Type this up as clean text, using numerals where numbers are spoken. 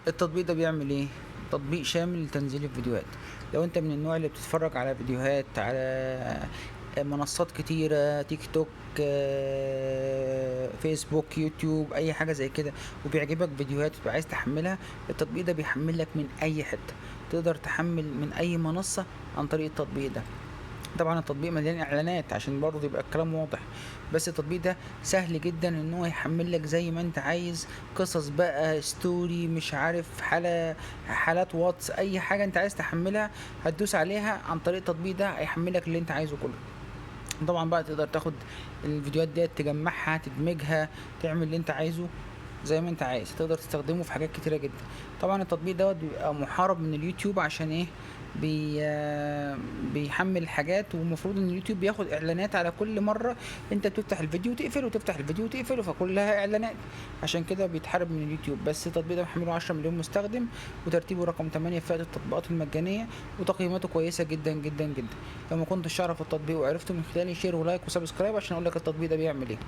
التطبيق ده بيعمل ايه؟ تطبيق شامل لتنزيل الفيديوهات. لو انت من النوع اللي بتتفرج على فيديوهات على منصات كتيرة، تيك توك، فيسبوك، يوتيوب، اي حاجة زي كده، وبيعجبك فيديوهات وتبقى عايز تحملها، التطبيق ده بيحمل لك من اي حتة. تقدر تحمل من اي منصة عن طريق التطبيق ده. طبعا التطبيق مليان اعلانات عشان برضه يبقى الكلام واضح، بس التطبيق ده سهل جدا ان هو يحمل لك زي ما انت عايز. قصص بقى، ستوري، مش عارف، حالات واتس، اي حاجة انت عايز تحملها هتدوس عليها عن طريق التطبيق ده هيحمل لك اللي انت عايزه كله. طبعا بقى تقدر تاخد الفيديوهات ديت تجمعها، تدمجها، تعمل اللي انت عايزه زي ما انت عايز. تقدر تستخدمه في حاجات كتيرة جدا. طبعا التطبيق دوت بيبقى محارب من اليوتيوب عشان ايه؟ بي بيحمل حاجات، والمفروض ان اليوتيوب بياخد اعلانات على كل مرة انت بتفتح الفيديو وتقفله، وتفتح الفيديو وتقفله، فكلها اعلانات. عشان كده بيتحارب من اليوتيوب. بس التطبيق ده محمله 10 مليون مستخدم، وترتيبه رقم 8 في فئة التطبيقات المجانية، وتقييماته كويسة جدا جدا جدا. لو ما كنتش اعرف التطبيق وعرفته من خلال شير ولايك وسبسكرايب عشان اقول لك التطبيق ده بيعمل ايه.